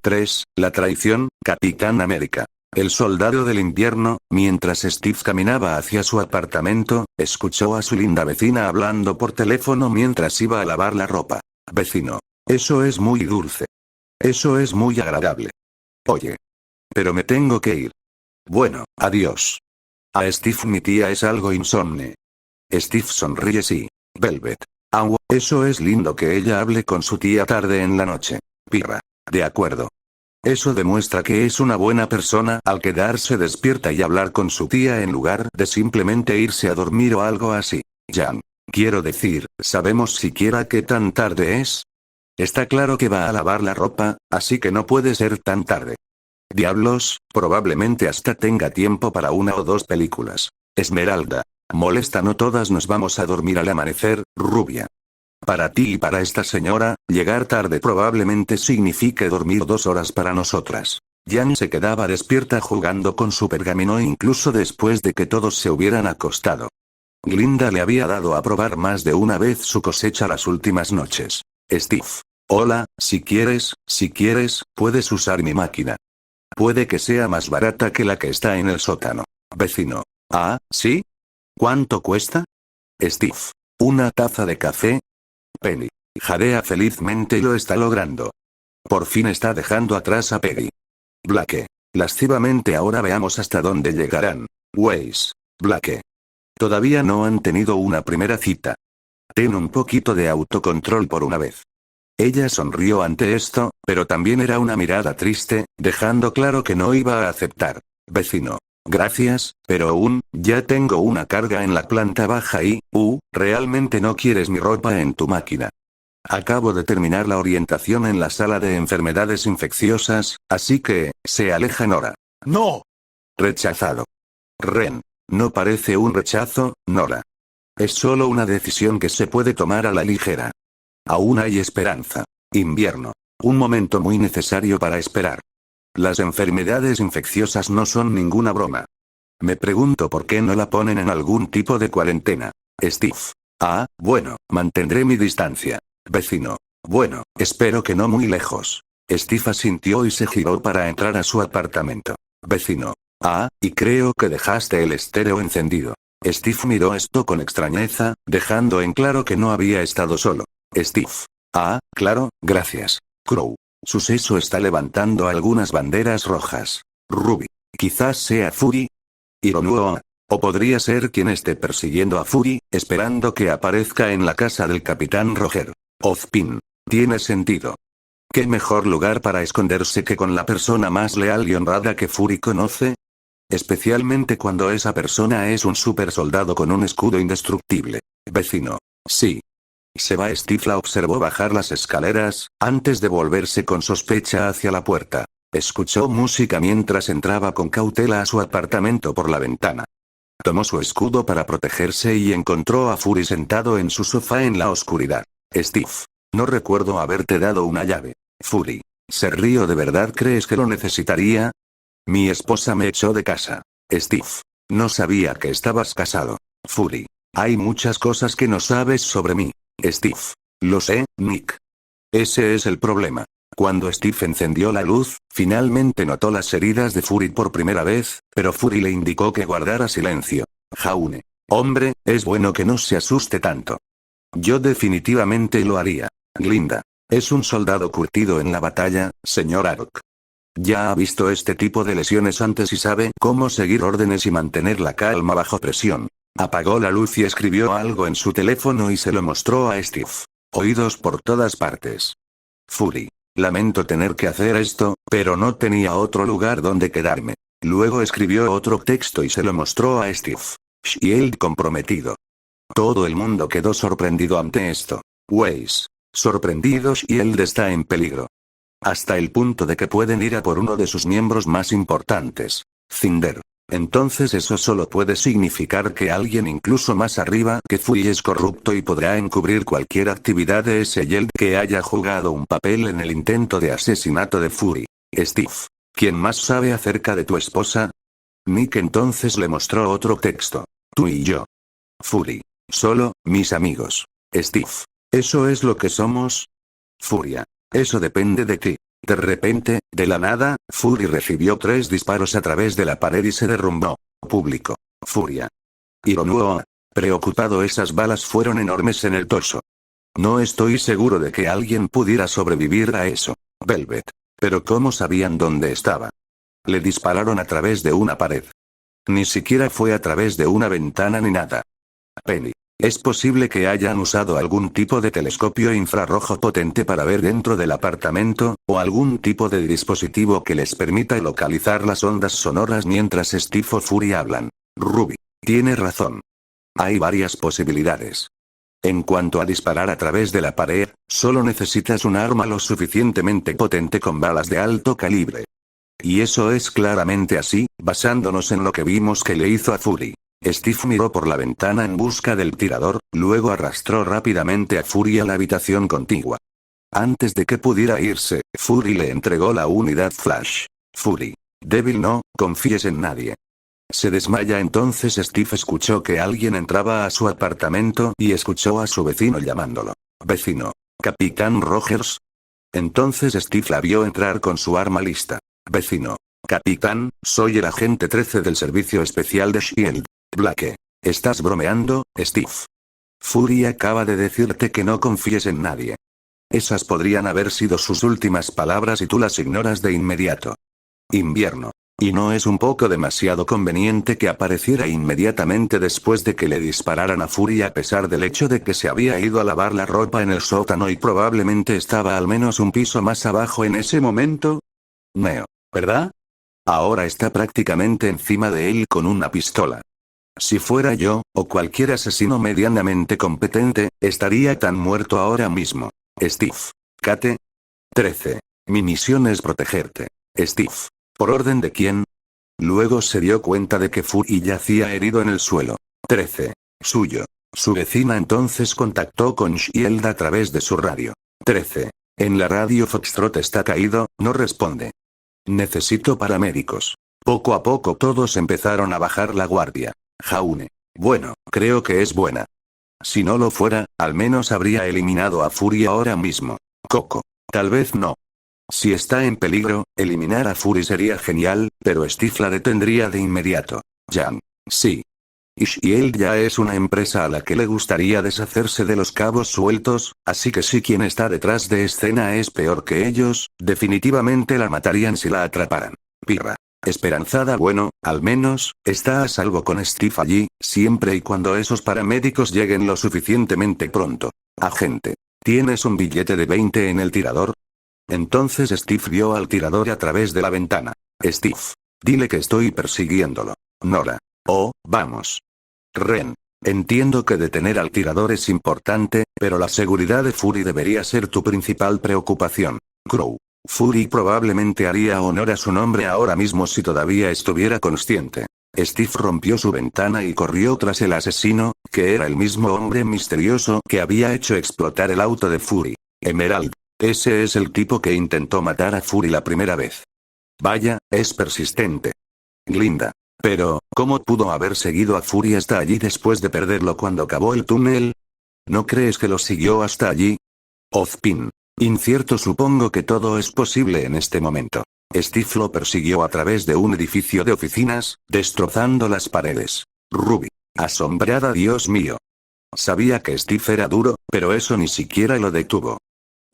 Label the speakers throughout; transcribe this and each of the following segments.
Speaker 1: 3. La traición, Capitán América. El soldado del invierno, mientras Steve caminaba hacia su apartamento, escuchó a su linda vecina hablando por teléfono mientras iba a lavar la ropa. Vecino. Eso es muy dulce. Eso es muy agradable. Oye. Pero me tengo que ir. Bueno, adiós. A Steve mi tía es algo insomne. Steve sonríe sí. Velvet. Eso es lindo que ella hable con su tía tarde en la noche. Pirra. De acuerdo. Eso demuestra que es una buena persona al quedarse despierta y hablar con su tía en lugar de simplemente irse a dormir o algo así. Jan. Quiero decir, ¿sabemos siquiera qué tan tarde es? Está claro que va a lavar la ropa, así que no puede ser tan tarde. Diablos, probablemente hasta tenga tiempo para 1 o 2 películas. Esmeralda. Molesta, no todas nos vamos a dormir al amanecer, rubia. Para ti y para esta señora, llegar tarde probablemente signifique dormir 2 horas para nosotras. Jan se quedaba despierta jugando con su pergamino incluso después de que todos se hubieran acostado. Glinda le había dado a probar más de una vez su cosecha las últimas noches. Steve. Hola, si quieres, puedes usar mi máquina. Puede que sea más barata que la que está en el sótano. Vecino. Ah, ¿sí? ¿Cuánto cuesta? Steve. ¿Una taza de café? Penny. Jadea felizmente y lo está logrando. Por fin está dejando atrás a Peggy. Blake. Lascivamente ahora veamos hasta dónde llegarán. Weiss. Blake. Todavía no han tenido una primera cita. Ten un poquito de autocontrol por una vez. Ella sonrió ante esto, pero también era una mirada triste, dejando claro que no iba a aceptar. Vecino. Gracias, pero ya tengo una carga en la planta baja y, realmente no quieres mi ropa en tu máquina. Acabo de terminar la orientación en la sala de enfermedades infecciosas, así que, se aleja Nora. ¡No! Rechazado. Ren. No parece un rechazo, Nora. Es solo una decisión que se puede tomar a la ligera. Aún hay esperanza. Invierno. Un momento muy necesario para esperar. Las enfermedades infecciosas no son ninguna broma. Me pregunto por qué no la ponen en algún tipo de cuarentena. Steve. Ah, bueno, mantendré mi distancia. Vecino. Bueno, espero que no muy lejos. Steve asintió y se giró para entrar a su apartamento. Vecino. Ah, y creo que dejaste el estéreo encendido. Steve miró esto con extrañeza, dejando en claro que no había estado solo. Steve. Ah, claro, gracias. Crow. Su seso está levantando algunas banderas rojas. Ruby. Quizás sea Fury. Ironuoa. O podría ser quien esté persiguiendo a Fury, esperando que aparezca en la casa del Capitán Roger. Ozpin. Tiene sentido. ¿Qué mejor lugar para esconderse que con la persona más leal y honrada que Fury conoce? Especialmente cuando esa persona es un super soldado con un escudo indestructible. Vecino. Sí. Seba Steve la observó bajar las escaleras, antes de volverse con sospecha hacia la puerta. Escuchó música mientras entraba con cautela a su apartamento por la ventana. Tomó su escudo para protegerse y encontró a Fury sentado en su sofá en la oscuridad. Steve. No recuerdo haberte dado una llave. Fury. ¿Se río de verdad crees que lo necesitaría? Mi esposa me echó de casa. Steve. No sabía que estabas casado. Fury. Hay muchas cosas que no sabes sobre mí. Steve. Lo sé, Nick. Ese es el problema. Cuando Steve encendió la luz, finalmente notó las heridas de Fury por primera vez, pero Fury le indicó que guardara silencio. Jaune. Hombre, es bueno que no se asuste tanto. Yo definitivamente lo haría. Glinda. Es un soldado curtido en la batalla, señor Arok. Ya ha visto este tipo de lesiones antes y sabe cómo seguir órdenes y mantener la calma bajo presión. Apagó la luz y escribió algo en su teléfono y se lo mostró a Steve. Oídos por todas partes. Fury. Lamento tener que hacer esto, pero no tenía otro lugar donde quedarme. Luego escribió otro texto y se lo mostró a Steve. Shield comprometido. Todo el mundo quedó sorprendido ante esto. Weiss. Sorprendido, Shield está en peligro. Hasta el punto de que pueden ir a por uno de sus miembros más importantes. Cinder. Entonces eso solo puede significar que alguien incluso más arriba que Fury es corrupto y podrá encubrir cualquier actividad de ese Yield que haya jugado un papel en el intento de asesinato de Fury. Steve. ¿Quién más sabe acerca de tu esposa? Nick entonces le mostró otro texto. Tú y yo. Fury. Solo, mis amigos. Steve. ¿Eso es lo que somos? Furia. Eso depende de ti. De repente, de la nada, Fury recibió 3 disparos a través de la pared y se derrumbó. Público. Furia. Hironoa. Preocupado, esas balas fueron enormes en el torso. No estoy seguro de que alguien pudiera sobrevivir a eso. Velvet. Pero ¿cómo sabían dónde estaba? Le dispararon a través de una pared. Ni siquiera fue a través de una ventana ni nada. Penny. Es posible que hayan usado algún tipo de telescopio infrarrojo potente para ver dentro del apartamento, o algún tipo de dispositivo que les permita localizar las ondas sonoras mientras Steve o Fury hablan. Ruby. Tiene razón. Hay varias posibilidades. En cuanto a disparar a través de la pared, solo necesitas un arma lo suficientemente potente con balas de alto calibre. Y eso es claramente así, basándonos en lo que vimos que le hizo a Fury. Steve miró por la ventana en busca del tirador, luego arrastró rápidamente a Fury a la habitación contigua. Antes de que pudiera irse, Fury le entregó la unidad flash. Fury. Débil, no confíes en nadie. Se desmaya. Entonces Steve escuchó que alguien entraba a su apartamento y escuchó a su vecino llamándolo. Vecino. Capitán Rogers. Entonces Steve la vio entrar con su arma lista. Vecino. Capitán, soy el agente 13 del servicio especial de S.H.I.E.L.D. Blake. ¿Estás bromeando, Steve? Fury acaba de decirte que no confíes en nadie. Esas podrían haber sido sus últimas palabras y tú las ignoras de inmediato. Invierno. ¿Y no es un poco demasiado conveniente que apareciera inmediatamente después de que le dispararan a Fury a pesar del hecho de que se había ido a lavar la ropa en el sótano y probablemente estaba al menos un piso más abajo en ese momento? Neo, ¿verdad? Ahora está prácticamente encima de él con una pistola. Si fuera yo, o cualquier asesino medianamente competente, estaría tan muerto ahora mismo. Steve. Kate. 13. Mi misión es protegerte. Steve. ¿Por orden de quién? Luego se dio cuenta de que Fury yacía herido en el suelo. 13. Suyo. Su vecina entonces contactó con S.H.I.E.L.D. a través de su radio. 13. En la radio Foxtrot está caído, no responde. Necesito paramédicos. Poco a poco todos empezaron a bajar la guardia. Jaune. Bueno, creo que es buena. Si no lo fuera, al menos habría eliminado a Fury ahora mismo. Coco. Tal vez no. Si está en peligro, eliminar a Fury sería genial, pero Steve la detendría de inmediato. Jan. Sí. S.H.I.E.L.D. ya es una empresa a la que le gustaría deshacerse de los cabos sueltos, así que si quien está detrás de escena es peor que ellos, definitivamente la matarían si la atraparan. Pirra. Esperanzada. Bueno, al menos, está a salvo con Steve allí, siempre y cuando esos paramédicos lleguen lo suficientemente pronto. Agente. ¿Tienes un billete de 20 en el tirador? Entonces Steve vio al tirador a través de la ventana. Steve. Dile que estoy persiguiéndolo. Nora. Oh, vamos. Ren. Entiendo que detener al tirador es importante, pero la seguridad de Fury debería ser tu principal preocupación. Crow. Fury probablemente haría honor a su nombre ahora mismo si todavía estuviera consciente. Steve rompió su ventana y corrió tras el asesino, que era el mismo hombre misterioso que había hecho explotar el auto de Fury. Emerald. Ese es el tipo que intentó matar a Fury la primera vez. Vaya, es persistente. Glinda. Pero, ¿cómo pudo haber seguido a Fury hasta allí después de perderlo cuando cavó el túnel? ¿No crees que lo siguió hasta allí? Ozpin. Incierto. Supongo que todo es posible en este momento. Steve lo persiguió a través de un edificio de oficinas, destrozando las paredes. Ruby. Asombrada. Dios mío. Sabía que Steve era duro, pero eso ni siquiera lo detuvo.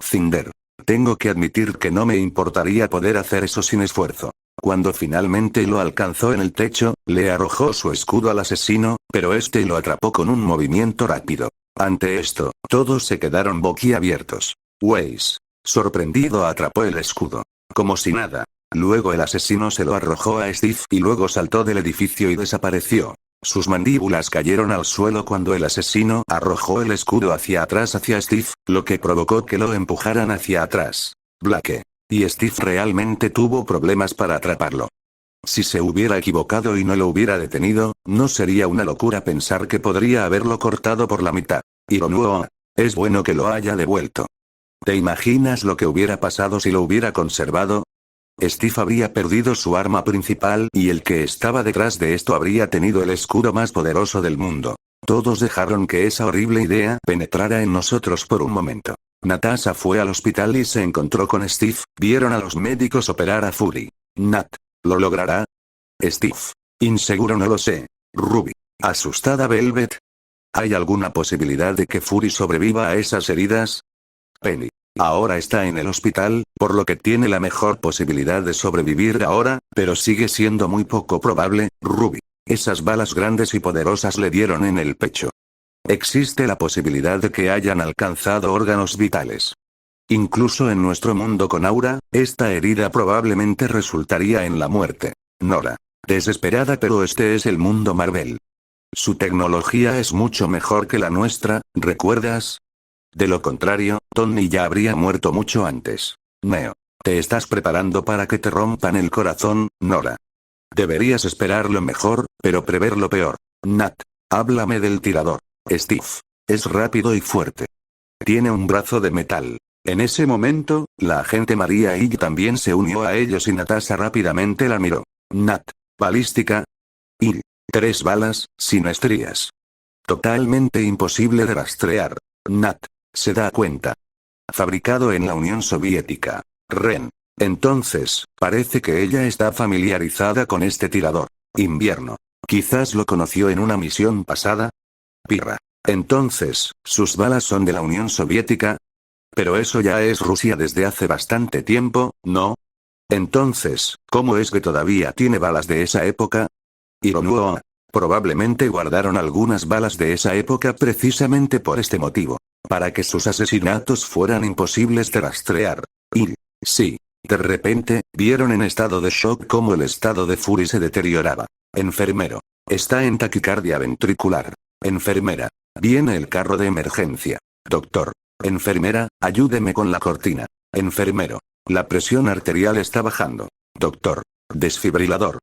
Speaker 1: Cinder. Tengo que admitir que no me importaría poder hacer eso sin esfuerzo. Cuando finalmente lo alcanzó en el techo, le arrojó su escudo al asesino, pero este lo atrapó con un movimiento rápido. Ante esto, todos se quedaron boquiabiertos. Weiss. Sorprendido, atrapó el escudo. Como si nada. Luego el asesino se lo arrojó a Steve y luego saltó del edificio y desapareció. Sus mandíbulas cayeron al suelo cuando el asesino arrojó el escudo hacia atrás hacia Steve, lo que provocó que lo empujaran hacia atrás. Blake. Y Steve realmente tuvo problemas para atraparlo. Si se hubiera equivocado y no lo hubiera detenido, no sería una locura pensar que podría haberlo cortado por la mitad. Hironoa. Es bueno que lo haya devuelto. ¿Te imaginas lo que hubiera pasado si lo hubiera conservado? Steve habría perdido su arma principal y el que estaba detrás de esto habría tenido el escudo más poderoso del mundo. Todos dejaron que esa horrible idea penetrara en nosotros por un momento. Natasha fue al hospital y se encontró con Steve. Vieron a los médicos operar a Fury. Nat. ¿Lo logrará? Steve. Inseguro, no lo sé. Ruby. Asustada Velvet. ¿Hay alguna posibilidad de que Fury sobreviva a esas heridas? Penny. Ahora está en el hospital, por lo que tiene la mejor posibilidad de sobrevivir ahora, pero sigue siendo muy poco probable. Ruby. Esas balas grandes y poderosas le dieron en el pecho. Existe la posibilidad de que hayan alcanzado órganos vitales. Incluso en nuestro mundo con aura, esta herida probablemente resultaría en la muerte. Nora. Desesperada, pero este es el mundo Marvel. Su tecnología es mucho mejor que la nuestra, ¿recuerdas? De lo contrario, Tony ya habría muerto mucho antes. Neo. Te estás preparando para que te rompan el corazón, Nora. Deberías esperar lo mejor, pero prever lo peor. Nat. Háblame del tirador. Steve. Es rápido y fuerte. Tiene un brazo de metal. En ese momento, la agente María Hill también se unió a ellos y Natasha rápidamente la miró. Nat. Balística. Hill. 3 balas, sin estrías. Totalmente imposible de rastrear. Nat. Se da cuenta. Fabricado en la Unión Soviética. Ren. Entonces, parece que ella está familiarizada con este tirador. Invierno. Quizás lo conoció en una misión pasada. Pirra. Entonces, ¿sus balas son de la Unión Soviética? Pero eso ya es Rusia desde hace bastante tiempo, ¿no? Entonces, ¿cómo es que todavía tiene balas de esa época? Ironuo. Probablemente guardaron algunas balas de esa época precisamente por este motivo. Para que sus asesinatos fueran imposibles de rastrear. Y, sí. De repente, vieron en estado de shock cómo el estado de Fury se deterioraba. Enfermero. Está en taquicardia ventricular. Enfermera. Viene el carro de emergencia. Doctor. Enfermera, ayúdeme con la cortina. Enfermero. La presión arterial está bajando. Doctor. Desfibrilador.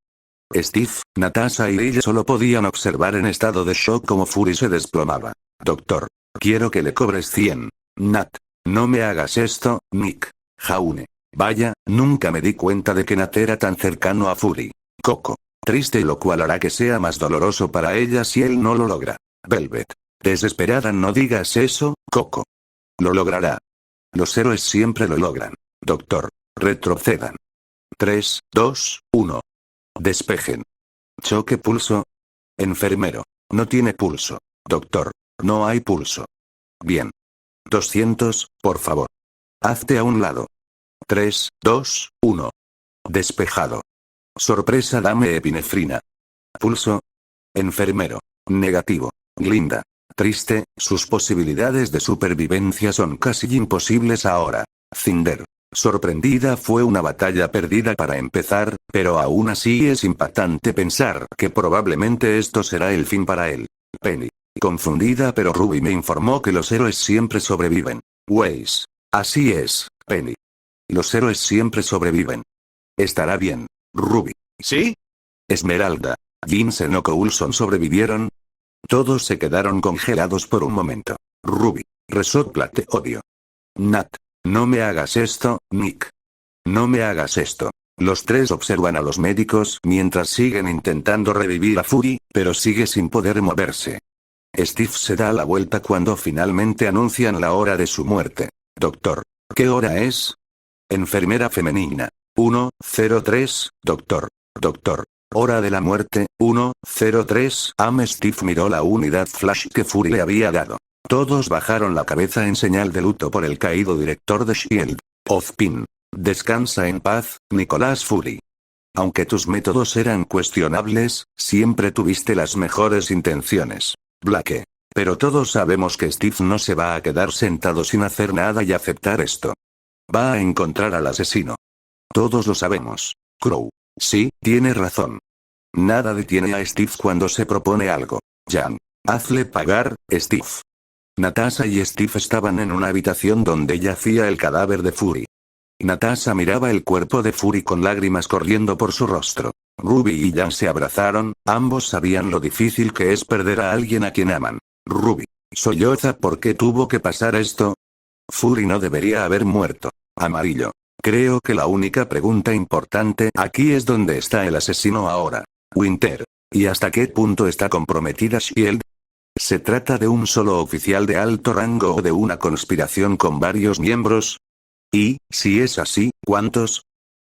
Speaker 1: Steve, Natasha y ella solo podían observar en estado de shock cómo Fury se desplomaba. Doctor. Quiero que le cobres 100. Nat. No me hagas esto, Nick. Jaune. Vaya, nunca me di cuenta de que Nat era tan cercano a Fury. Coco. Triste, lo cual hará que sea más doloroso para ella si él no lo logra. Velvet. Desesperada, no digas eso, Coco. Lo logrará. Los héroes siempre lo logran. Doctor. Retrocedan. 3, 2, 1. Despejen. Choque pulso. Enfermero. No tiene pulso. Doctor. No hay pulso. Bien. 200, por favor. Hazte a un lado. 3, 2, 1. Despejado. Sorpresa, dame epinefrina. Pulso. Enfermero. Negativo. Glinda. Triste, sus posibilidades de supervivencia son casi imposibles ahora. Cinder. Sorprendida, fue una batalla perdida para empezar, pero aún así es impactante pensar que probablemente esto será el fin para él. Penny. Confundida, pero Ruby me informó que los héroes siempre sobreviven. Weiss. Así es, Penny. Los héroes siempre sobreviven. Estará bien. Ruby. ¿Sí? Esmeralda. Vincent o Coulson sobrevivieron. Todos se quedaron congelados por un momento. Ruby. Resopla, te odio. Nat. No me hagas esto, Nick. No me hagas esto. Los tres observan a los médicos mientras siguen intentando revivir a Fury, pero sigue sin poder moverse. Steve se da la vuelta cuando finalmente anuncian la hora de su muerte. Doctor. ¿Qué hora es? Enfermera femenina. 1:03, doctor. Doctor. Hora de la muerte, 1:03. Steve miró la unidad flash que Fury le había dado. Todos bajaron la cabeza en señal de luto por el caído director de S.H.I.E.L.D. Ozpin. Descansa en paz, Nicolás Fury. Aunque tus métodos eran cuestionables, siempre tuviste las mejores intenciones. Blake. Pero todos sabemos que Steve no se va a quedar sentado sin hacer nada y aceptar esto. Va a encontrar al asesino. Todos lo sabemos. Crow. Sí, tiene razón. Nada detiene a Steve cuando se propone algo. Jan. Hazle pagar, Steve. Natasha y Steve estaban en una habitación donde yacía el cadáver de Fury. Natasha miraba el cuerpo de Fury con lágrimas corriendo por su rostro. Ruby y Jan se abrazaron, ambos sabían lo difícil que es perder a alguien a quien aman. Ruby. Solloza, ¿por qué tuvo que pasar esto? Fury no debería haber muerto. Amarillo. Creo que la única pregunta importante aquí es dónde está el asesino ahora. Winter. ¿Y hasta qué punto está comprometida S.H.I.E.L.D.? ¿Se trata de un solo oficial de alto rango o de una conspiración con varios miembros? Y, si es así, ¿cuántos?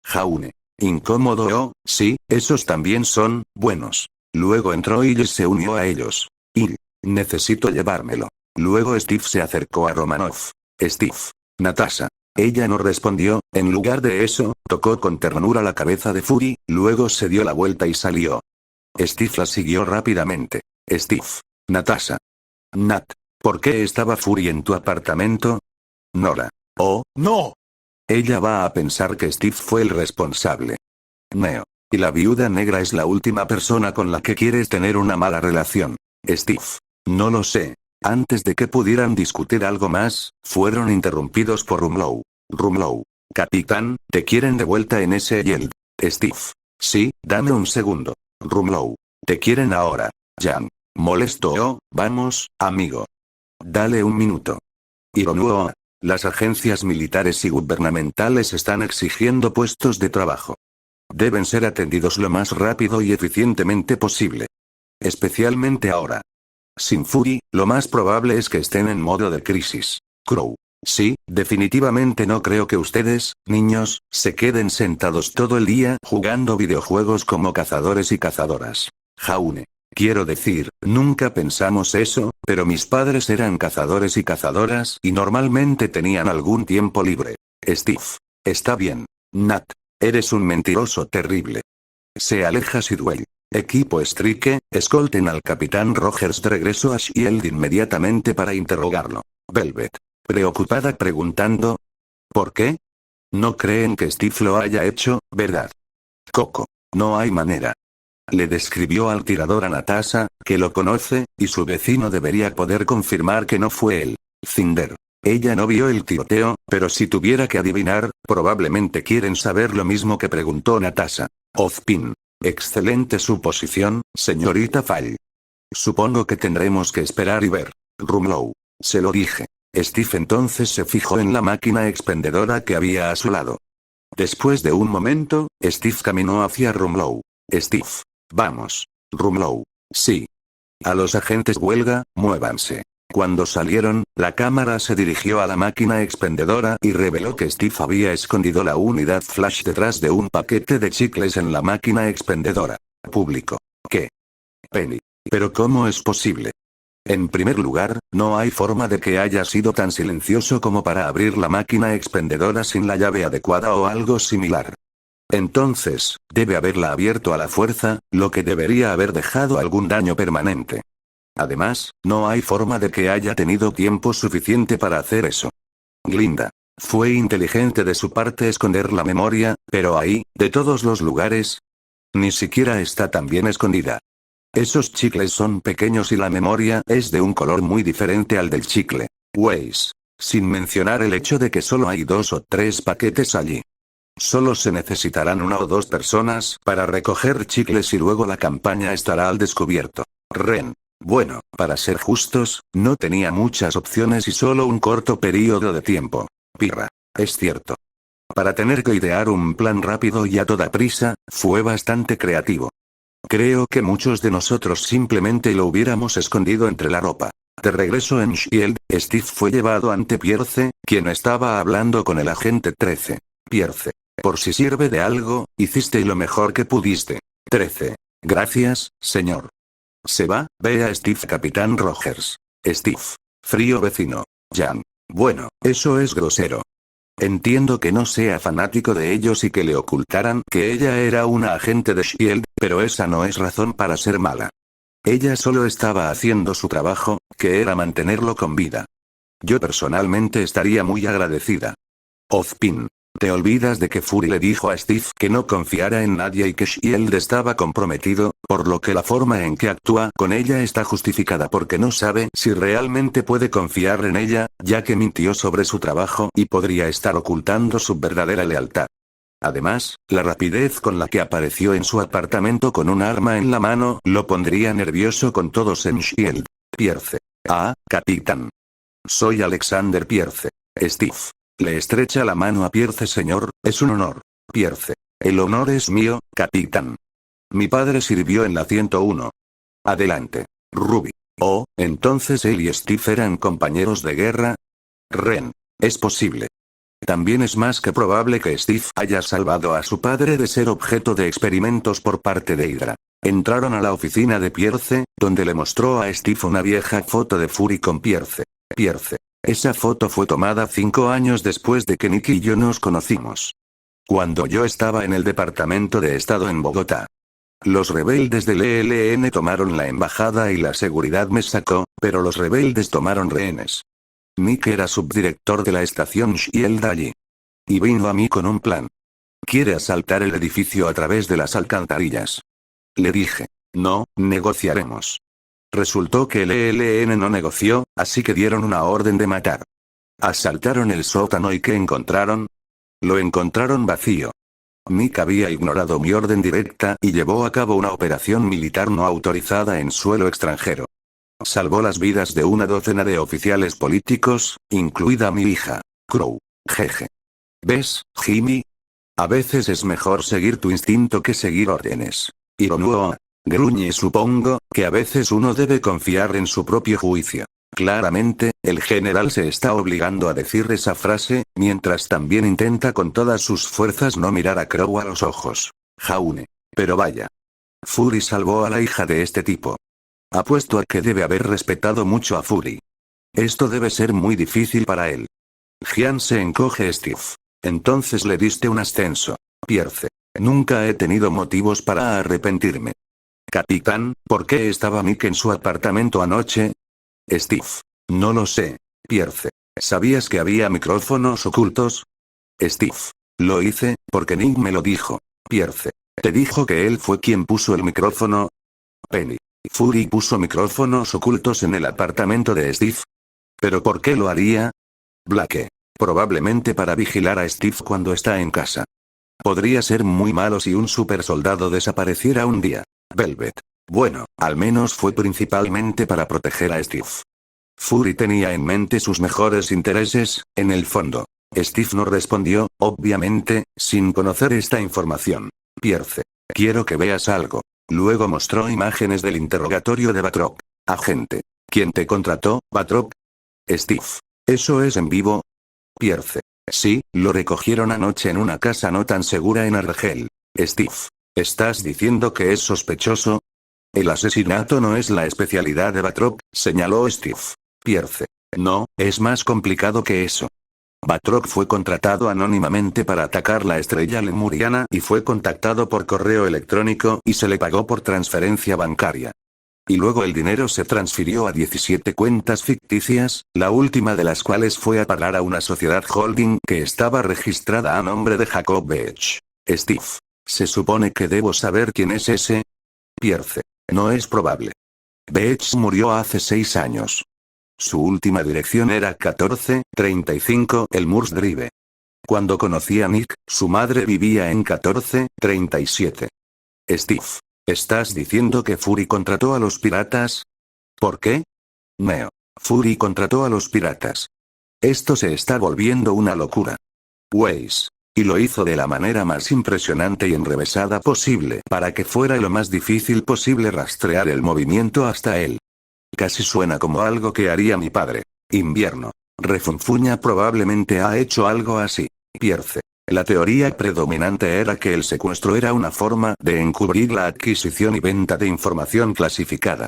Speaker 1: Jaune. Incómodo. Oh, sí, esos también son buenos. Luego entró y se unió a ellos. Y necesito llevármelo. Luego Steve se acercó a Romanov. Steve. Natasha. Ella no respondió, en lugar de eso, tocó con ternura la cabeza de Fury, luego se dio la vuelta y salió. Steve la siguió rápidamente. Steve. Natasha. Nat. ¿Por qué estaba Fury en tu apartamento? Nora. Oh, no. Ella va a pensar que Steve fue el responsable. Neo. Y la viuda negra es la última persona con la que quieres tener una mala relación. Steve. No lo sé. Antes de que pudieran discutir algo más, fueron interrumpidos por Rumlow. Rumlow. Capitán, te quieren de vuelta en ese Yield. Steve. Sí, dame un segundo. Rumlow. Te quieren ahora. Jan. Molesto. Oh, vamos, amigo. Dale un minuto. Ironuo. Las agencias militares y gubernamentales están exigiendo puestos de trabajo. Deben ser atendidos lo más rápido y eficientemente posible. Especialmente ahora. Sin Fury, lo más probable es que estén en modo de crisis. Crow. Sí, definitivamente no creo que ustedes, niños, se queden sentados todo el día jugando videojuegos como cazadores y cazadoras. Jaune. Quiero decir, nunca pensamos eso, pero mis padres eran cazadores y cazadoras y normalmente tenían algún tiempo libre. Steve. Está bien. Nat. Eres un mentiroso terrible. Se aleja Sidwell. Equipo Strike, escolten al Capitán Rogers de regreso a Shield inmediatamente para interrogarlo. Velvet. Preocupada preguntando. ¿Por qué? No creen que Steve lo haya hecho, ¿verdad? Coco. No hay manera. Le describió al tirador a Natasha, que lo conoce, y su vecino debería poder confirmar que no fue él. Cinder. Ella no vio el tiroteo, pero si tuviera que adivinar, probablemente quieren saber lo mismo que preguntó Natasha. Ozpin. Excelente suposición, señorita Fall. Supongo que tendremos que esperar y ver. Rumlow. Se lo dije. Steve entonces se fijó en la máquina expendedora que había a su lado. Después de un momento, Steve caminó hacia Rumlow. Steve. Vamos. Rumlow. Sí. A los agentes huelga, muévanse. Cuando salieron, la cámara se dirigió a la máquina expendedora y reveló que Steve había escondido la unidad flash detrás de un paquete de chicles en la máquina expendedora. Público. ¿Qué? Penny. ¿Pero cómo es posible? En primer lugar, no hay forma de que haya sido tan silencioso como para abrir la máquina expendedora sin la llave adecuada o algo similar. Entonces, debe haberla abierto a la fuerza, lo que debería haber dejado algún daño permanente. Además, no hay forma de que haya tenido tiempo suficiente para hacer eso. Glinda. Fue inteligente de su parte esconder la memoria, pero ahí, de todos los lugares, ni siquiera está tan bien escondida. Esos chicles son pequeños y la memoria es de un color muy diferente al del chicle. Weiss. Sin mencionar el hecho de que solo hay 2 o 3 paquetes allí. Solo se necesitarán 1 o 2 personas para recoger chicles y luego la campaña estará al descubierto. Ren. Bueno, para ser justos, no tenía muchas opciones y solo un corto periodo de tiempo. Pirra. Es cierto. Para tener que idear un plan rápido y a toda prisa, fue bastante creativo. Creo que muchos de nosotros simplemente lo hubiéramos escondido entre la ropa. De regreso en Shield, Steve fue llevado ante Pierce, quien estaba hablando con el agente 13. Pierce. Por si sirve de algo, hiciste lo mejor que pudiste. 13. Gracias, señor. Se va, ve a Steve. Capitán Rogers. Steve. Frío vecino. Jan. Bueno, eso es grosero. Entiendo que no sea fanático de ellos y que le ocultaran que ella era una agente de Shield, pero esa no es razón para ser mala. Ella solo estaba haciendo su trabajo, que era mantenerlo con vida. Yo personalmente estaría muy agradecida. Ozpin. Te olvidas de que Fury le dijo a Steve que no confiara en nadie y que Shield estaba comprometido, por lo que la forma en que actúa con ella está justificada porque no sabe si realmente puede confiar en ella, ya que mintió sobre su trabajo y podría estar ocultando su verdadera lealtad. Además, la rapidez con la que apareció en su apartamento con un arma en la mano lo pondría nervioso con todos en Shield. Pierce. Ah, capitán. Soy Alexander Pierce. Steve. Le estrecha la mano a Pierce. Señor, es un honor. Pierce. El honor es mío, capitán. Mi padre sirvió en la 101. Adelante. Ruby. Oh, entonces él y Steve eran compañeros de guerra. Ren. Es posible. También es más que probable que Steve haya salvado a su padre de ser objeto de experimentos por parte de Hydra. Entraron a la oficina de Pierce, donde le mostró a Steve una vieja foto de Fury con Pierce. Esa foto fue tomada 5 años después de que Nick y yo nos conocimos. Cuando yo estaba en el Departamento de Estado en Bogotá. Los rebeldes del ELN tomaron la embajada y la seguridad me sacó, pero los rebeldes tomaron rehenes. Nick era subdirector de la estación Shield allí. Y vino a mí con un plan. Quiere asaltar el edificio a través de las alcantarillas. Le dije, no, negociaremos. Resultó que el ELN no negoció, así que dieron una orden de matar. Asaltaron el sótano y ¿qué encontraron? Lo encontraron vacío. Nick había ignorado mi orden directa y llevó a cabo una operación militar no autorizada en suelo extranjero. Salvó las vidas de una docena de oficiales políticos, incluida mi hija, Crow. Jeje. ¿Ves, Jimmy? A veces es mejor seguir tu instinto que seguir órdenes. Ironuo. Gruñe supongo, que a veces uno debe confiar en su propio juicio. Claramente, el general se está obligando a decir esa frase, mientras también intenta con todas sus fuerzas no mirar a Crow a los ojos. Jaune. Pero vaya. Fury salvó a la hija de este tipo. Apuesto a que debe haber respetado mucho a Fury. Esto debe ser muy difícil para él. Gian se encoge Steve. Entonces le diste un ascenso. Pierce. Nunca he tenido motivos para arrepentirme. Capitán, ¿por qué estaba Nick en su apartamento anoche? Steve. No lo sé. Pierce. ¿Sabías que había micrófonos ocultos? Steve. Lo hice, porque Nick me lo dijo. Pierce. ¿Te dijo que él fue quien puso el micrófono? Penny. Fury puso micrófonos ocultos en el apartamento de Steve. ¿Pero por qué lo haría? Blake. Probablemente para vigilar a Steve cuando está en casa. Podría ser muy malo si un supersoldado desapareciera un día. Velvet. Bueno, al menos fue principalmente para proteger a Steve. Fury tenía en mente sus mejores intereses, en el fondo. Steve no respondió, obviamente, sin conocer esta información. Pierce. Quiero que veas algo. Luego mostró imágenes del interrogatorio de Batroc. Agente. ¿Quién te contrató, Batroc? Steve. ¿Eso es en vivo? Pierce. Sí, lo recogieron anoche en una casa no tan segura en Argel. Steve. ¿Estás diciendo que es sospechoso? El asesinato no es la especialidad de Batroc, señaló Steve. Pierce. No, es más complicado que eso. Batroc fue contratado anónimamente para atacar la estrella lemuriana y fue contactado por correo electrónico y se le pagó por transferencia bancaria. Y luego el dinero se transfirió a 17 cuentas ficticias, la última de las cuales fue a parar a una sociedad holding que estaba registrada a nombre de Jacob Beach. Steve. ¿Se supone que debo saber quién es ese? Pierce. No es probable. Beach murió hace 6 años. Su última dirección era 1435 Elmhurst Drive. Cuando conocí a Nick, su madre vivía en 1437. Steve. ¿Estás diciendo que Fury contrató a los piratas? ¿Por qué? Neo. Fury contrató a los piratas. Esto se está volviendo una locura. Weiss. Y lo hizo de la manera más impresionante y enrevesada posible para que fuera lo más difícil posible rastrear el movimiento hasta él. Casi suena como algo que haría mi padre. Invierno. Refunfuña probablemente ha hecho algo así. Pierce. La teoría predominante era que el secuestro era una forma de encubrir la adquisición y venta de información clasificada.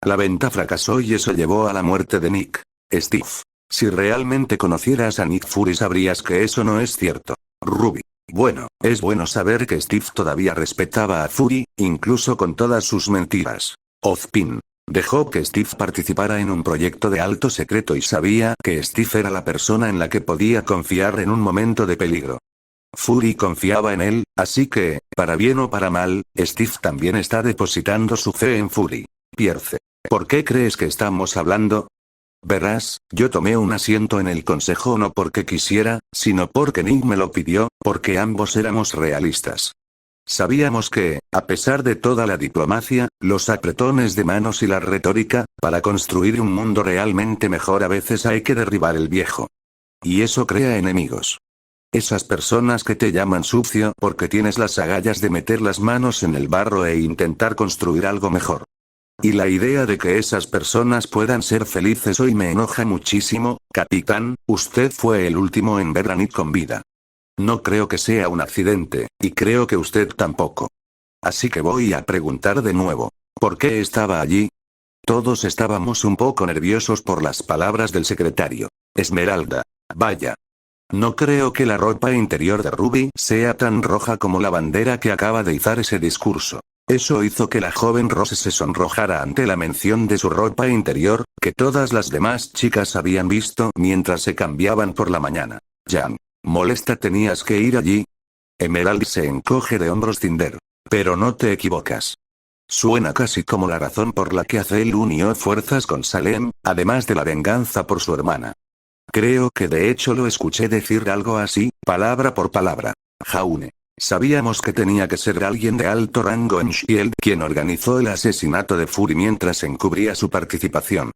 Speaker 1: La venta fracasó y eso llevó a la muerte de Nick. Steve. Si realmente conocieras a Nick Fury sabrías que eso no es cierto. Ruby. Bueno, es bueno saber que Steve todavía respetaba a Fury, incluso con todas sus mentiras. Ozpin. Dejó que Steve participara en un proyecto de alto secreto y sabía que Steve era la persona en la que podía confiar en un momento de peligro. Fury confiaba en él, así que, para bien o para mal, Steve también está depositando su fe en Fury. Pierce. ¿Por qué crees que estamos hablando? Verás, yo tomé un asiento en el consejo no porque quisiera, sino porque Nick me lo pidió, porque ambos éramos realistas. Sabíamos que, a pesar de toda la diplomacia, los apretones de manos y la retórica, para construir un mundo realmente mejor a veces hay que derribar el viejo. Y eso crea enemigos. Esas personas que te llaman sucio porque tienes las agallas de meter las manos en el barro e intentar construir algo mejor. Y la idea de que esas personas puedan ser felices hoy me enoja muchísimo, capitán, usted fue el último en ver a Nick con vida. No creo que sea un accidente, y creo que usted tampoco. Así que voy a preguntar de nuevo. ¿Por qué estaba allí? Todos estábamos un poco nerviosos por las palabras del secretario. Esmeralda. Vaya. No creo que la ropa interior de Ruby sea tan roja como la bandera que acaba de izar ese discurso. Eso hizo que la joven Rose se sonrojara ante la mención de su ropa interior, que todas las demás chicas habían visto mientras se cambiaban por la mañana. Jan. ¿Molesta tenías que ir allí? Emerald se encoge de hombros Cinder. Pero no te equivocas. Suena casi como la razón por la que Azel unió fuerzas con Salem, además de la venganza por su hermana. Creo que de hecho lo escuché decir algo así, palabra por palabra. Jaune. Sabíamos que tenía que ser alguien de alto rango en Shield quien organizó el asesinato de Fury mientras encubría su participación.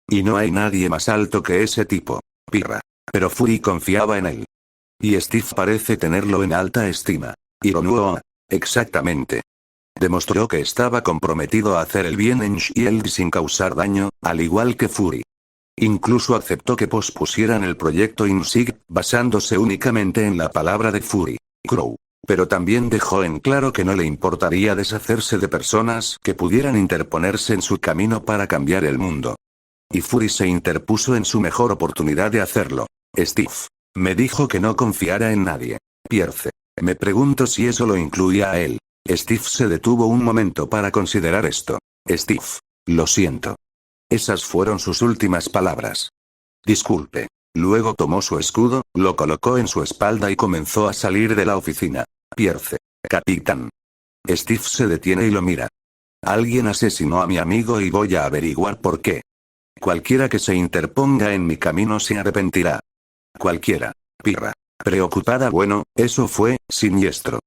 Speaker 1: Y no hay nadie más alto que ese tipo. Pirra. Pero Fury confiaba en él. Y Steve parece tenerlo en alta estima. Ironuo. Exactamente. Demostró que estaba comprometido a hacer el bien en Shield sin causar daño, al igual que Fury. Incluso aceptó que pospusieran el proyecto InSig, basándose únicamente en la palabra de Fury. Crow. Pero también dejó en claro que no le importaría deshacerse de personas que pudieran interponerse en su camino para cambiar el mundo. Y Fury se interpuso en su mejor oportunidad de hacerlo. Steve. Me dijo que no confiara en nadie. Pierce. Me pregunto si eso lo incluía a él. Steve se detuvo un momento para considerar esto. Steve. Lo siento. Esas fueron sus últimas palabras. Disculpe. Luego tomó su escudo, lo colocó en su espalda y comenzó a salir de la oficina. Pierce. Capitán. Steve se detiene y lo mira. Alguien asesinó a mi amigo y voy a averiguar por qué. Cualquiera que se interponga en mi camino se arrepentirá. Cualquiera. Pirra. Preocupada. Bueno, eso fue siniestro.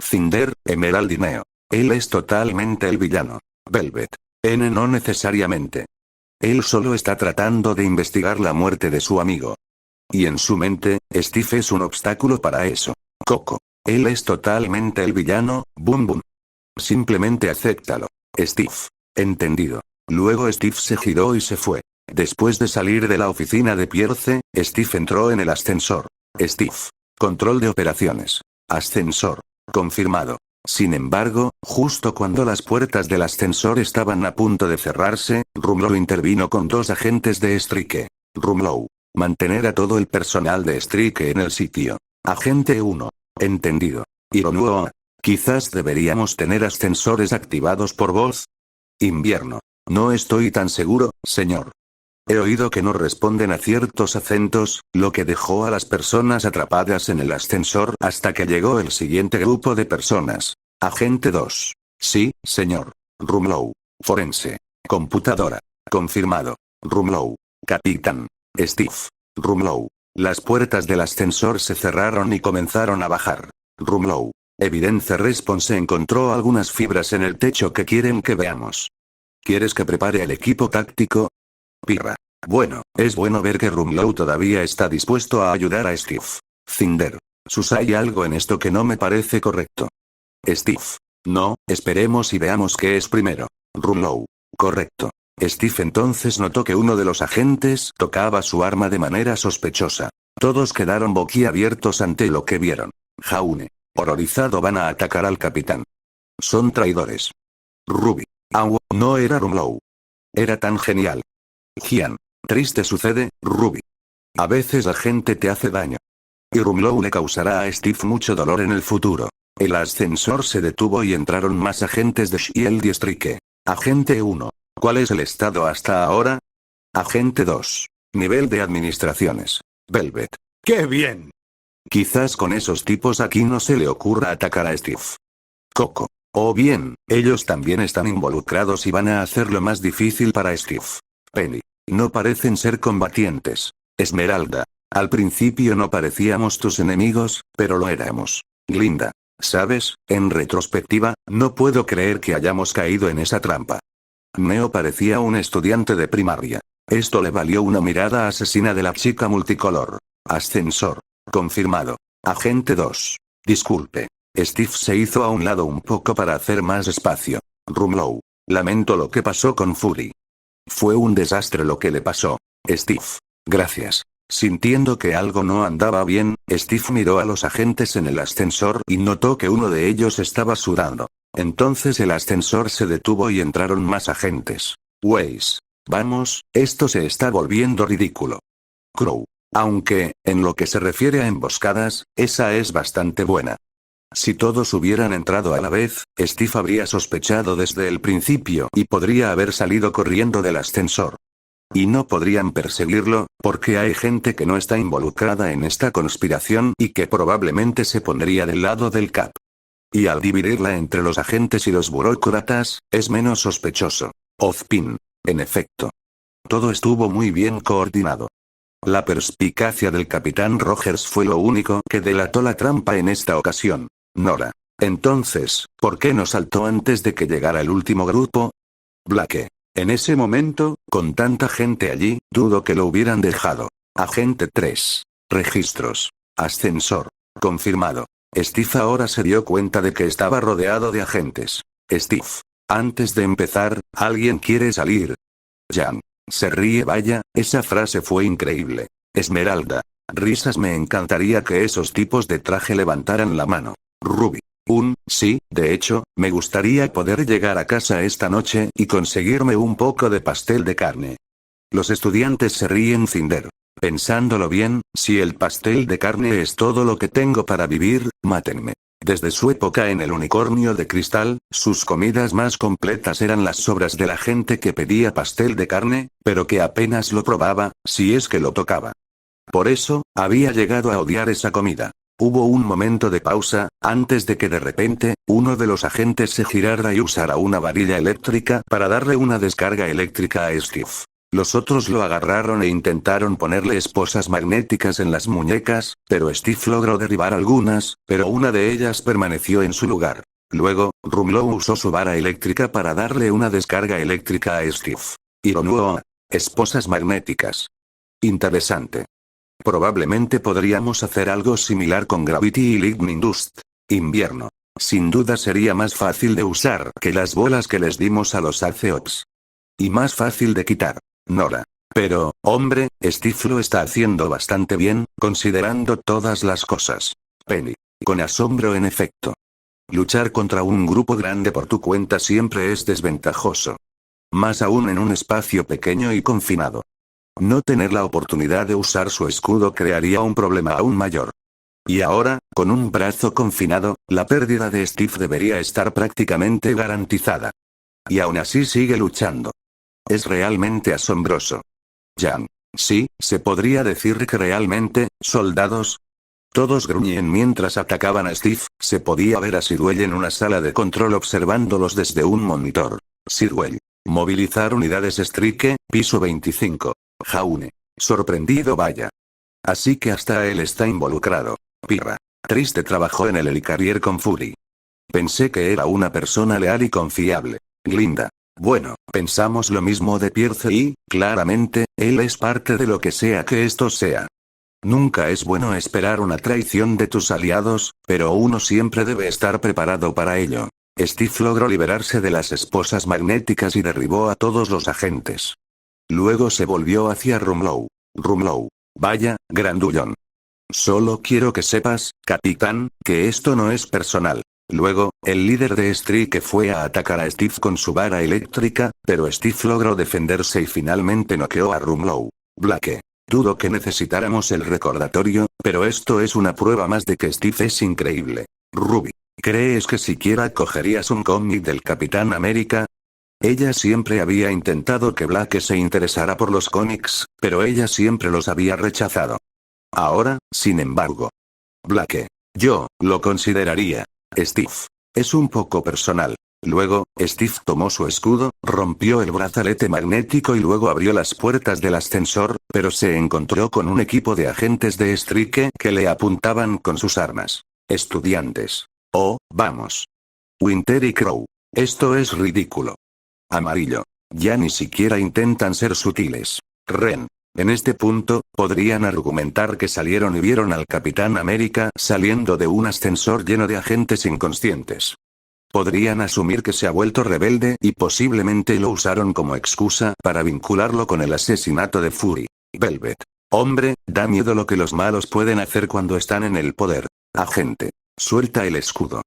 Speaker 1: Cinder, Emerald y Neo. Él es totalmente el villano. Velvet. N no necesariamente. Él solo está tratando de investigar la muerte de su amigo. Y en su mente, Steve es un obstáculo para eso. Coco. Él es totalmente el villano, Boom Boom. Simplemente acéptalo. Steve. Entendido. Luego Steve se giró y se fue. Después de salir de la oficina de Pierce, Steve entró en el ascensor. Steve. Control de operaciones. Ascensor. Confirmado. Sin embargo, justo cuando las puertas del ascensor estaban a punto de cerrarse, Rumlow intervino con 2 agentes de Strike. Rumlow. Mantener a todo el personal de Strike en el sitio. Agente 1. Entendido. Ironuo. Quizás deberíamos tener ascensores activados por voz. Invierno. No estoy tan seguro, señor. He oído que no responden a ciertos acentos, lo que dejó a las personas atrapadas en el ascensor hasta que llegó el siguiente grupo de personas. Agente 2. Sí, señor. Rumlow. Forense. Computadora. Confirmado. Rumlow. Capitán. Steve. Rumlow. Las puertas del ascensor se cerraron y comenzaron a bajar. Rumlow. Evidence Response encontró algunas fibras en el techo que quieren que veamos. ¿Quieres que prepare el equipo táctico? Pirra. Bueno, es bueno ver que Rumlow todavía está dispuesto a ayudar a Steve. Cinder. Sus hay algo en esto que no me parece correcto. Steve. No, esperemos y veamos qué es primero. Rumlow. Correcto. Steve entonces notó que uno de los agentes tocaba su arma de manera sospechosa. Todos quedaron boquiabiertos ante lo que vieron. Jaune. Horrorizado van a atacar al capitán. Son traidores. Ruby. No era Rumlow. Era tan genial. Gian. Triste sucede, Ruby. A veces la gente te hace daño. Y Rumlow le causará a Steve mucho dolor en el futuro. El ascensor se detuvo y entraron más agentes de Shield y Strike. Agente 1. ¿Cuál es el estado hasta ahora? Agente 2. Nivel de administraciones. Velvet. ¡Qué bien! Quizás con esos tipos aquí no se le ocurra atacar a Steve. Coco. O bien, ellos también están involucrados y van a hacerlo más difícil para Steve. Penny. No parecen ser combatientes. Esmeralda. Al principio no parecíamos tus enemigos, pero lo éramos. Glinda. ¿Sabes? En retrospectiva, no puedo creer que hayamos caído en esa trampa. Neo parecía un estudiante de primaria. Esto le valió una mirada asesina de la chica multicolor. Ascensor. Confirmado. Agente 2. Disculpe. Steve se hizo a un lado un poco para hacer más espacio. Rumlow. Lamento lo que pasó con Fury. Fue un desastre lo que le pasó. Steve. Gracias. Sintiendo que algo no andaba bien, Steve miró a los agentes en el ascensor y notó que uno de ellos estaba sudando. Entonces el ascensor se detuvo y entraron más agentes. Weiss. Vamos, esto se está volviendo ridículo. Crow. Aunque, en lo que se refiere a emboscadas, esa es bastante buena. Si todos hubieran entrado a la vez, Steve habría sospechado desde el principio y podría haber salido corriendo del ascensor. Y no podrían perseguirlo, porque hay gente que no está involucrada en esta conspiración y que probablemente se pondría del lado del Cap. Y al dividirla entre los agentes y los burócratas, es menos sospechoso. Ozpin. En efecto. Todo estuvo muy bien coordinado. La perspicacia del capitán Rogers fue lo único que delató la trampa en esta ocasión. Nora. Entonces, ¿por qué no saltó antes de que llegara el último grupo? Blake. En ese momento, con tanta gente allí, dudo que lo hubieran dejado. Agente 3. Registros. Ascensor. Confirmado. Steve ahora se dio cuenta de que estaba rodeado de agentes. Steve. Antes de empezar, ¿alguien quiere salir? Jan. Se ríe. Vaya, esa frase fue increíble. Esmeralda. Risas. Me encantaría que esos tipos de traje levantaran la mano. Ruby. Sí, de hecho, me gustaría poder llegar a casa esta noche y conseguirme un poco de pastel de carne. Los estudiantes se ríen. Cinder. Pensándolo bien, si el pastel de carne es todo lo que tengo para vivir, mátenme. Desde su época en el unicornio de cristal, sus comidas más completas eran las sobras de la gente que pedía pastel de carne, pero que apenas lo probaba, si es que lo tocaba. Por eso, había llegado a odiar esa comida. Hubo un momento de pausa, antes de que de repente, uno de los agentes se girara y usara una varilla eléctrica para darle una descarga eléctrica a Steve. Los otros lo agarraron e intentaron ponerle esposas magnéticas en las muñecas, pero Steve logró derribar algunas, pero una de ellas permaneció en su lugar. Luego, Rumlow usó su vara eléctrica para darle una descarga eléctrica a Steve. Ironuo. Esposas magnéticas. Interesante. Probablemente podríamos hacer algo similar con Gravity y Lightning Dust. Invierno. Sin duda sería más fácil de usar que las bolas que les dimos a los Aceops. Y más fácil de quitar. Nora. Pero, hombre, Steve lo está haciendo bastante bien, considerando todas las cosas. Penny. Con asombro. En efecto. Luchar contra un grupo grande por tu cuenta siempre es desventajoso. Más aún en un espacio pequeño y confinado. No tener la oportunidad de usar su escudo crearía un problema aún mayor. Y ahora, con un brazo confinado, la pérdida de Steve debería estar prácticamente garantizada. Y aún así sigue luchando. Es realmente asombroso. Jan. Sí, se podría decir que realmente, soldados. Todos gruñen mientras atacaban a Steve. Se podía ver a Sirwell en una sala de control observándolos desde un monitor. Sirwell. Movilizar unidades Strike, piso 25. Jaune. Sorprendido. Vaya. Así que hasta él está involucrado. Pirra. Triste. Trabajó en el Helicarrier con Fury. Pensé que era una persona leal y confiable. Glinda. Bueno, pensamos lo mismo de Pierce y, claramente, él es parte de lo que sea que esto sea. Nunca es bueno esperar una traición de tus aliados, pero uno siempre debe estar preparado para ello. Steve logró liberarse de las esposas magnéticas y derribó a todos los agentes. Luego se volvió hacia Rumlow. Rumlow. Vaya, grandullón. Solo quiero que sepas, capitán, que esto no es personal. Luego, el líder de Strike fue a atacar a Steve con su vara eléctrica, pero Steve logró defenderse y finalmente noqueó a Rumlow. Blake. Dudo que necesitáramos el recordatorio, pero esto es una prueba más de que Steve es increíble. Ruby. ¿Crees que siquiera cogerías un cómic del Capitán América? Ella siempre había intentado que Blake se interesara por los cómics, pero ella siempre los había rechazado. Ahora, sin embargo. Blake. Yo, lo consideraría. Steve. Es un poco personal. Luego, Steve tomó su escudo, rompió el brazalete magnético y luego abrió las puertas del ascensor, pero se encontró con un equipo de agentes de Strike que le apuntaban con sus armas. Estudiantes. Oh, vamos. Winter y Crow. Esto es ridículo. Amarillo. Ya ni siquiera intentan ser sutiles. Ren. En este punto, podrían argumentar que salieron y vieron al Capitán América saliendo de un ascensor lleno de agentes inconscientes. Podrían asumir que se ha vuelto rebelde y posiblemente lo usaron como excusa para vincularlo con el asesinato de Fury. Velvet. Hombre, da miedo lo que los malos pueden hacer cuando están en el poder. Agente. Suelta el escudo.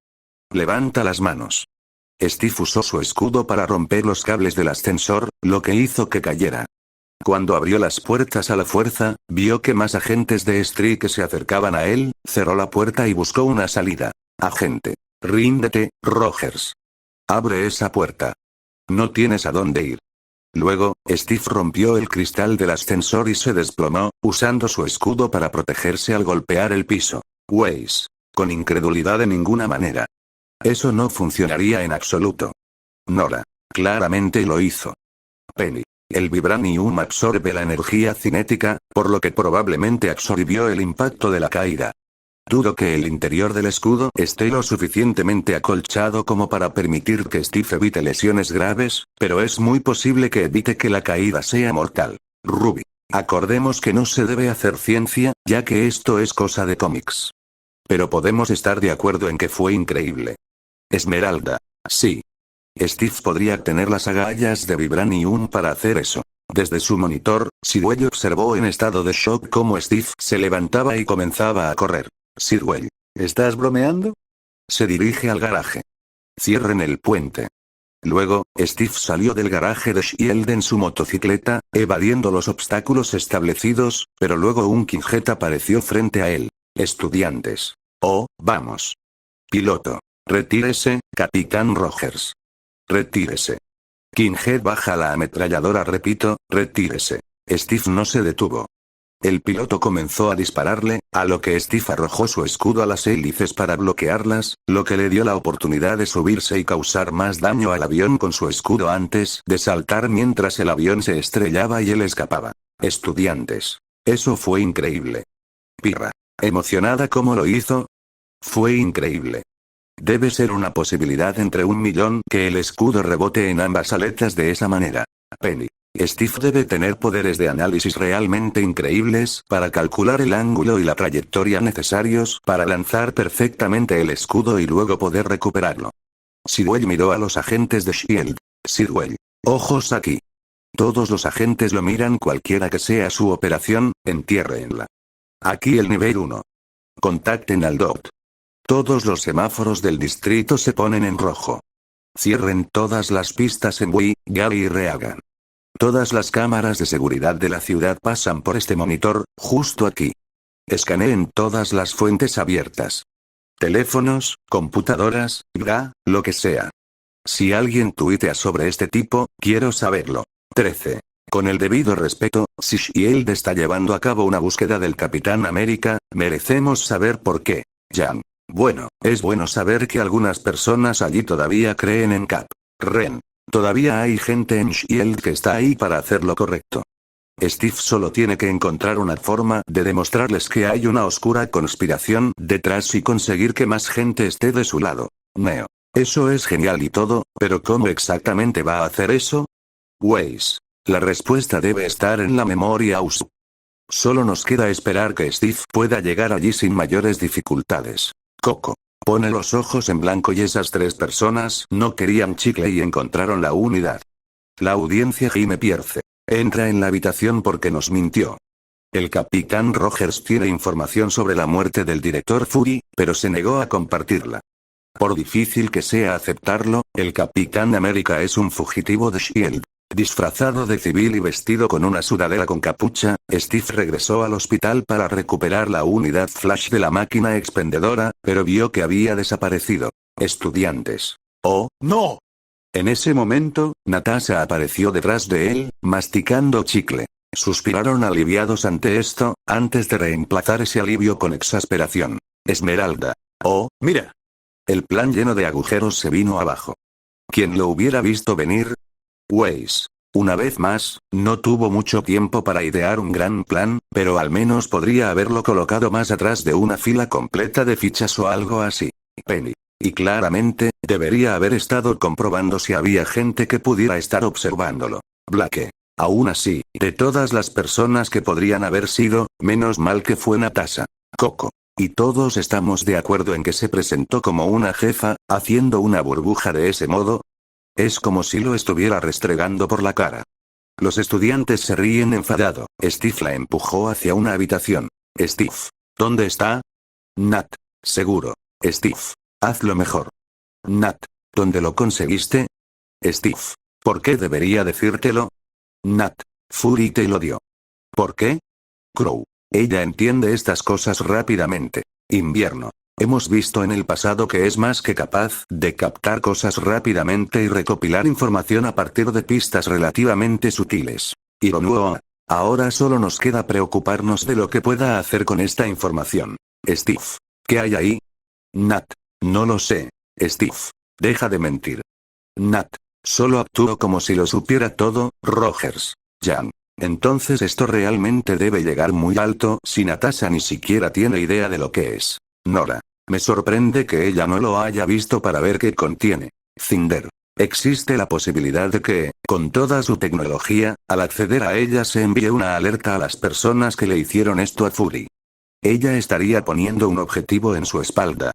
Speaker 1: Levanta las manos. Steve usó su escudo para romper los cables del ascensor, lo que hizo que cayera. Cuando abrió las puertas a la fuerza, vio que más agentes de Streak se acercaban a él, cerró la puerta y buscó una salida. Agente. Ríndete, Rogers. Abre esa puerta. No tienes a dónde ir. Luego, Steve rompió el cristal del ascensor y se desplomó, usando su escudo para protegerse al golpear el piso. Weiss. Con incredulidad de ninguna manera. Eso no funcionaría en absoluto. Nora. Claramente lo hizo. Penny. El vibranium absorbe la energía cinética, por lo que probablemente absorbió el impacto de la caída. Dudo que el interior del escudo esté lo suficientemente acolchado como para permitir que Steve evite lesiones graves, pero es muy posible que evite que la caída sea mortal. Ruby. Acordemos que no se debe hacer ciencia, ya que esto es cosa de cómics. Pero podemos estar de acuerdo en que fue increíble. Esmeralda. Sí. Steve podría tener las agallas de vibranium para hacer eso. Desde su monitor, Sidwell observó en estado de shock cómo Steve se levantaba y comenzaba a correr. Sidwell. ¿Estás bromeando? Se dirige al garaje. Cierren el puente. Luego, Steve salió del garaje de Shield en su motocicleta, evadiendo los obstáculos establecidos, pero luego un Kinghead apareció frente a él. Estudiantes. Oh, vamos. Piloto. Retírese, Capitán Rogers. Retírese. Kinghead baja la ametralladora, repito, retírese. Steve no se detuvo. El piloto comenzó a dispararle, a lo que Steve arrojó su escudo a las hélices para bloquearlas, lo que le dio la oportunidad de subirse y causar más daño al avión con su escudo antes de saltar mientras el avión se estrellaba y él escapaba. Estudiantes. Eso fue increíble. Pirra. ¿Emocionada cómo lo hizo? Fue increíble. Debe ser una posibilidad entre 1.000.000 que el escudo rebote en ambas aletas de esa manera. Penny. Steve debe tener poderes de análisis realmente increíbles para calcular el ángulo y la trayectoria necesarios para lanzar perfectamente el escudo y luego poder recuperarlo. Sidwell miró a los agentes de Shield. Sidwell. Ojos aquí. Todos los agentes lo miran, cualquiera que sea su operación, entiérrenla. Aquí el nivel 1. Contacten al DOT. Todos los semáforos del distrito se ponen en rojo. Cierren todas las pistas en Wee, Gary y Reagan. Todas las cámaras de seguridad de la ciudad pasan por este monitor, justo aquí. Escaneen todas las fuentes abiertas. Teléfonos, computadoras, lo que sea. Si alguien tuitea sobre este tipo, quiero saberlo. 13. Con el debido respeto, si Shield está llevando a cabo una búsqueda del Capitán América, merecemos saber por qué. Jan. Bueno, es bueno saber que algunas personas allí todavía creen en Cap. Ren. Todavía hay gente en Shield que está ahí para hacer lo correcto. Steve solo tiene que encontrar una forma de demostrarles que hay una oscura conspiración detrás y conseguir que más gente esté de su lado. Neo. Eso es genial y todo, pero ¿cómo exactamente va a hacer eso? Weiss. La respuesta debe estar en la memoria US. Solo nos queda esperar que Steve pueda llegar allí sin mayores dificultades. Coco. Pone los ojos en blanco y esas 3 personas no querían chicle y encontraron la unidad. La audiencia gime Pierce. Entra en la habitación porque nos mintió. El Capitán Rogers tiene información sobre la muerte del director Fury, pero se negó a compartirla. Por difícil que sea aceptarlo, el Capitán América es un fugitivo de Shield. Disfrazado de civil y vestido con una sudadera con capucha, Steve regresó al hospital para recuperar la unidad flash de la máquina expendedora, pero vio que había desaparecido. Estudiantes. ¡Oh, no! En ese momento, Natasha apareció detrás de él, masticando chicle. Suspiraron aliviados ante esto, antes de reemplazar ese alivio con exasperación. Esmeralda. ¡Oh, mira! El plan lleno de agujeros se vino abajo. ¿Quién lo hubiera visto venir? Weiss. Una vez más, no tuvo mucho tiempo para idear un gran plan, pero al menos podría haberlo colocado más atrás de una fila completa de fichas o algo así. Penny. Y claramente, debería haber estado comprobando si había gente que pudiera estar observándolo. Blake. Aún así, de todas las personas que podrían haber sido, menos mal que fue Natasha. Coco. Y todos estamos de acuerdo en que se presentó como una jefa, haciendo una burbuja de ese modo. Es como si lo estuviera restregando por la cara. Los estudiantes se ríen enfadado. Steve la empujó hacia una habitación. Steve. ¿Dónde está? Nat. Seguro. Steve. Hazlo mejor. Nat. ¿Dónde lo conseguiste? Steve. ¿Por qué debería decírtelo? Nat. Fury te lo dio. ¿Por qué? Crow. Ella entiende estas cosas rápidamente. Invierno. Hemos visto en el pasado que es más que capaz de captar cosas rápidamente y recopilar información a partir de pistas relativamente sutiles. Ironuoa. Ahora solo nos queda preocuparnos de lo que pueda hacer con esta información. Steve. ¿Qué hay ahí? Nat. No lo sé. Steve. Deja de mentir. Nat. Solo actúo como si lo supiera todo, Rogers. Jan. Entonces esto realmente debe llegar muy alto si Natasha ni siquiera tiene idea de lo que es. Nora. Me sorprende que ella no lo haya visto para ver qué contiene. Cinder. Existe la posibilidad de que, con toda su tecnología, al acceder a ella se envíe una alerta a las personas que le hicieron esto a Fury. Ella estaría poniendo un objetivo en su espalda.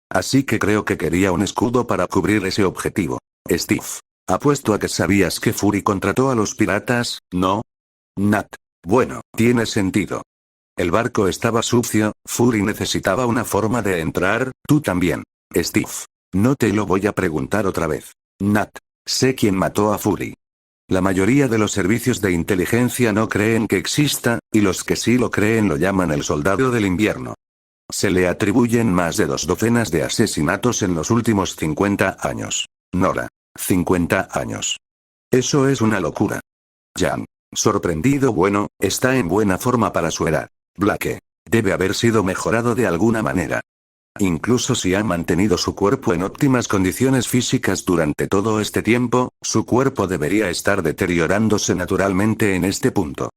Speaker 1: Así que creo que quería un escudo para cubrir ese objetivo. Steve. Apuesto a que sabías que Fury contrató a los piratas, ¿no? Nat. Bueno, tiene sentido. El barco estaba sucio, Fury necesitaba una forma de entrar, tú también. Steve. No te lo voy a preguntar otra vez. Nat. Sé quién mató a Fury. La mayoría de los servicios de inteligencia no creen que exista, y los que sí lo creen lo llaman el soldado del invierno. Se le atribuyen más de 2 docenas de asesinatos en los últimos 50 años. Nora. 50 años. Eso es una locura. Jan. Sorprendido. Bueno, está en buena forma para su edad. Blake. Debe haber sido mejorado de alguna manera. Incluso si ha mantenido su cuerpo en óptimas condiciones físicas durante todo este tiempo, su cuerpo debería estar deteriorándose naturalmente en este punto.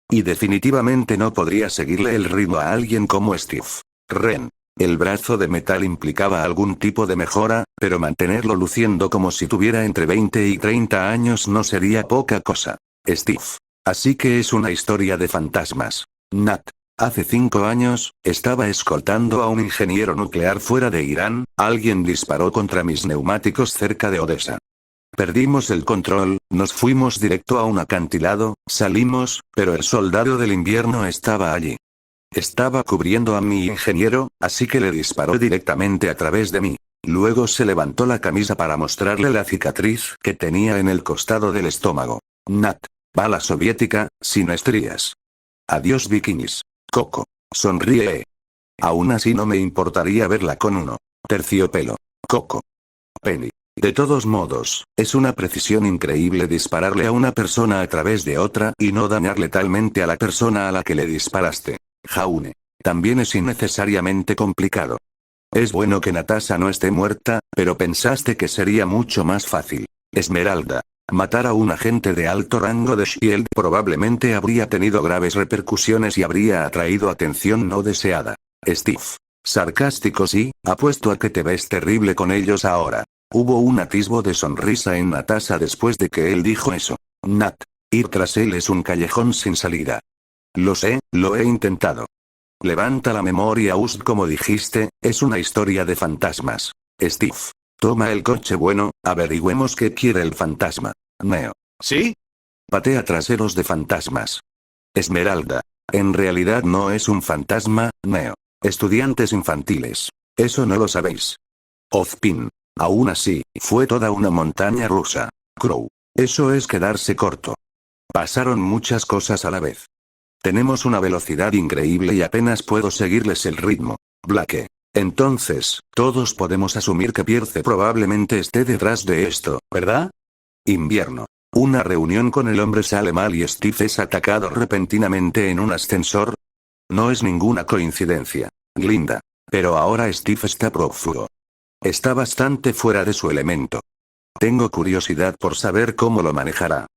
Speaker 1: Y definitivamente no podría seguirle el ritmo a alguien como Steve. Ren. El brazo de metal implicaba algún tipo de mejora, pero mantenerlo luciendo como si tuviera entre 20 y 30 años no sería poca cosa. Steve. Así que es una historia de fantasmas. Nat. Hace 5 años, estaba escoltando a un ingeniero nuclear fuera de Irán, alguien disparó contra mis neumáticos cerca de Odessa. Perdimos el control, nos fuimos directo a un acantilado, salimos, pero el soldado del invierno estaba allí. Estaba cubriendo a mi ingeniero, así que le disparó directamente a través de mí. Luego se levantó la camisa para mostrarle la cicatriz que tenía en el costado del estómago. Nat. Bala soviética, sin estrías. Adiós bikinis. Coco. Sonríe. Aún así no me importaría verla con uno. Terciopelo. Coco. Penny. De todos modos, es una precisión increíble dispararle a una persona a través de otra y no dañar letalmente a la persona a la que le disparaste. Jaune. También es innecesariamente complicado. Es bueno que Natasha no esté muerta, pero pensaste que sería mucho más fácil. Esmeralda. Matar a un agente de alto rango de S.H.I.E.L.D. probablemente habría tenido graves repercusiones y habría atraído atención no deseada. Steve. Sarcástico. Sí, apuesto a que te ves terrible con ellos ahora. Hubo un atisbo de sonrisa en Natasha después de que él dijo eso. Nat. Ir tras él es un callejón sin salida. Lo sé, lo he intentado. Levanta la memoria. Como dijiste, es una historia de fantasmas. Steve. Toma el coche. Bueno, averigüemos qué quiere el fantasma. Neo. ¿Sí? Patea traseros de fantasmas. Esmeralda. En realidad no es un fantasma, Neo. Estudiantes infantiles. Eso no lo sabéis. Ozpin. Aún así, fue toda una montaña rusa. Crow. Eso es quedarse corto. Pasaron muchas cosas a la vez. Tenemos una velocidad increíble y apenas puedo seguirles el ritmo. Blake. Entonces, todos podemos asumir que Pierce probablemente esté detrás de esto, ¿verdad? Invierno. Una reunión con el hombre sale mal y Steve es atacado repentinamente en un ascensor. No es ninguna coincidencia. Glinda. Pero ahora Steve está prófugo. Está bastante fuera de su elemento. Tengo curiosidad por saber cómo lo manejará.